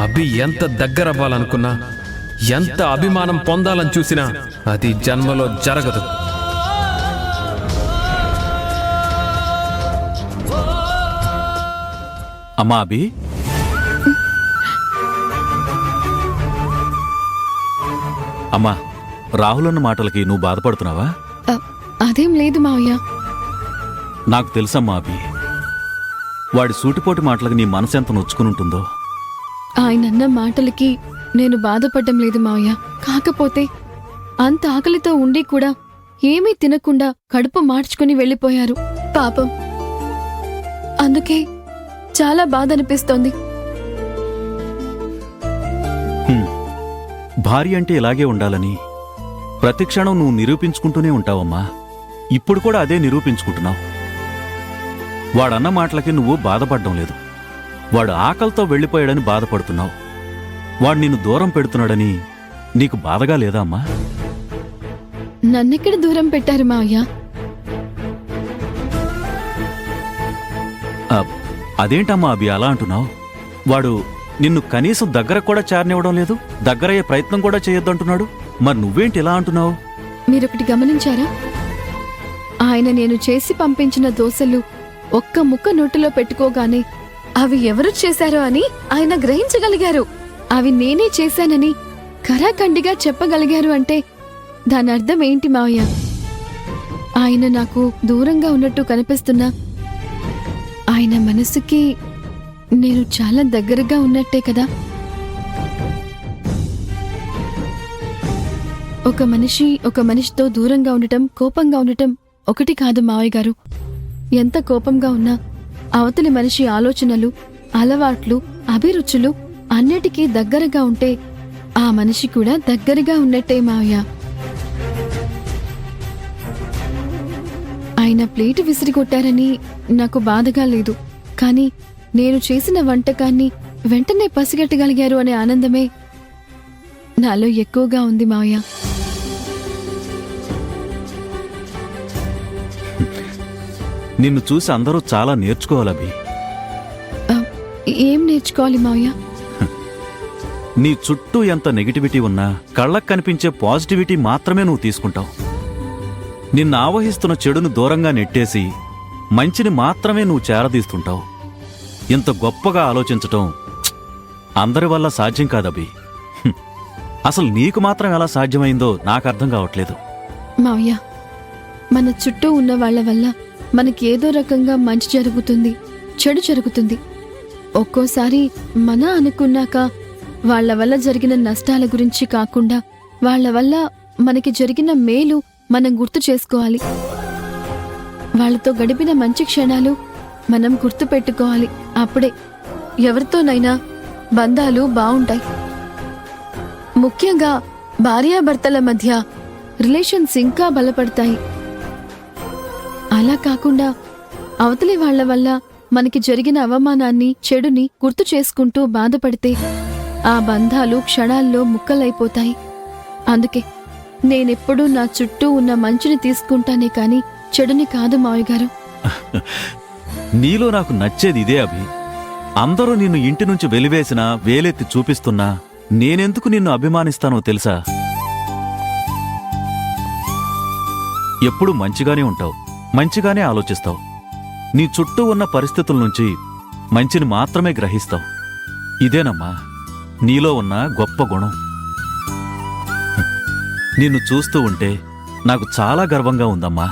అభి ఎంత దగ్గరవ్వాలనుకున్నా, ఎంత అభిమానం పొందాలని చూసినా అది జన్మలో జరగదు. అమ్మా అభి, అమ్మా రాహుల్ అన్న మాటలకి నువ్వు బాధపడుతున్నావా? అదేం లేదు మావయ్య. నాకు తెలుసమ్మా అభి, వాడి సూటిపోటి మాటలకు నీ మనసు ఎంత నొచ్చుకునుంటుందో. ఆయనన్న మాటలకి నేను బాధపడ్డం లేదు మావయ్య. కాకపోతే అంత ఆకలితో ఉండి కూడా ఏమీ తినకుండా కడుపు మార్చుకుని వెళ్ళిపోయారు పాపం. అందుకే చాలా బాధ అనిపిస్తోంది. భార్య అంటే ఇలాగే ఉండాలని ప్రతి క్షణం నువ్వు నిరూపించుకుంటూనే ఉంటావమ్మా. ఇప్పుడు కూడా అదే నిరూపించుకుంటున్నావు. వాడన్న మాటలకి నువ్వు బాధపడ్డం లేదు. వాడు ఆకలితో వెళ్ళిపోయాడని బాధపడుతున్నావు. వాడు నిన్ను దూరం పెడుతున్నాడని నీకు బాధగా లేదా అమ్మా? నన్నెక్కడ దూరం పెట్టారు మావయ్య? అదేంటమ్మా అభి అలా అంటున్నావు? వాడు నిన్ను కనీసం దగ్గర కూడా చేరనివ్వడం లేదు, దగ్గరయ్యే ప్రయత్నం కూడా చేయొద్దంటున్నాడు. మరి నువ్వేంటి ఇలా అంటున్నావు? మీరొకటి గమనించారా? ఆయన నేను చేసి పంపించిన దోశలు ఒక్క ముక్క నోటిలో పెట్టుకోగానే అవి ఎవరు చేశారో అని ఆయన గ్రహించగలిగారు. అవి నేనే చేశానని ఖరాఖండిగా చెప్పగలిగారు అంటే దాని అర్థం ఏంటి మావయ్య? ఆయన నాకు దూరంగా ఉన్నట్టు కనిపిస్తున్నా ఆయన మనసుకి నేను చాలా దగ్గరగా ఉన్నట్టే కదా. ఒక మనిషితో దూరంగా ఉండటం, కోపంగా ఉండటం ఒకటి కాదు మావయ్య గారు. ఎంత కోపంగా ఉన్నా అవతలి మనిషి ఆలోచనలు, అలవాట్లు, అభిరుచులు అన్నిటికీ దగ్గరగా ఉంటే ఆ మనిషి కూడా దగ్గరగా ఉన్నట్టే మావయ్య. ఆయన ప్లేటు విసిరికొట్టారని నాకు బాధగా లేదు, కానీ నేను చేసిన వంటకాన్ని వెంటనే పసిగట్టగలిగారు అనే ఆనందమే నాలో ఎక్కువగా ఉంది మావయ్య. నిన్ను చూసి అందరూ చాలా నేర్చుకోవాలభి. ఏం నేర్చుకోవాలి మావయ్య? నీ చుట్టూ ఎంత నెగిటివిటీ ఉన్నా కళ్ళకు కనిపించే పాజిటివిటీ మాత్రమే నువ్వు తీసుకుంటావు. నిన్ను ఆవహిస్తున్న చెడును దూరంగా నెట్టేసి మంచిని మాత్రమే నువ్వు చేరదీస్తుంటావు. ఇంత గొప్పగా ఆలోచించటం అందరి వల్ల సాధ్యం కాదభి. అసలు నీకు మాత్రం ఎలా సాధ్యమైందో నాకు అర్థం కావట్లేదు. మావయ్య, మన చుట్టూ ఉన్న వాళ్ల వల్ల మనకి ఏదో రకంగా మంచి జరుగుతుంది, చెడు జరుగుతుంది. ఒక్కోసారి మన అనుకున్నాక వాళ్ల వల్ల జరిగిన నష్టాల గురించి కాకుండా వాళ్ల వల్ల మనకి జరిగిన మేలు మనం గుర్తు చేసుకోవాలి. వాళ్లతో గడిపిన మంచి క్షణాలు మనం గుర్తు పెట్టుకోవాలి. అప్పుడే ఎవరితోనైనా బంధాలు బావుంటాయి. ముఖ్యంగా భార్యాభర్తల మధ్య రిలేషన్స్ ఇంకా బలపడతాయి. అలా కాకుండా అవతలి వాళ్ల వల్ల మనకి జరిగిన అవమానాన్ని, చెడుని గుర్తు చేసుకుంటూ బాధపడితే ఆ బంధాలు క్షణాల్లో ముక్కలైపోతాయి. అందుకే నేనెప్పుడూ నా చుట్టూ ఉన్న మంచిని తీసుకుంటానే కాని చెడుని కాదు మావయ్య గారు. నీలో నాకు నచ్చేది ఇదే అభి. అందరూ నిన్ను ఇంటి నుంచి వెలివేసినా, వేలెత్తి చూపిస్తున్నా నేనెందుకు నిన్ను అభిమానిస్తానో తెలుసా? ఎప్పుడూ మంచిగానే ఉంటావు, మంచిగానే ఆలోచిస్తావు. నీ చుట్టూ ఉన్న పరిస్థితుల నుంచి మంచిని మాత్రమే గ్రహిస్తావు. ఇదేనమ్మా నీలో ఉన్న గొప్ప గుణం. నిన్ను చూస్తూ ఉంటే నాకు చాలా గర్వంగా ఉందమ్మా.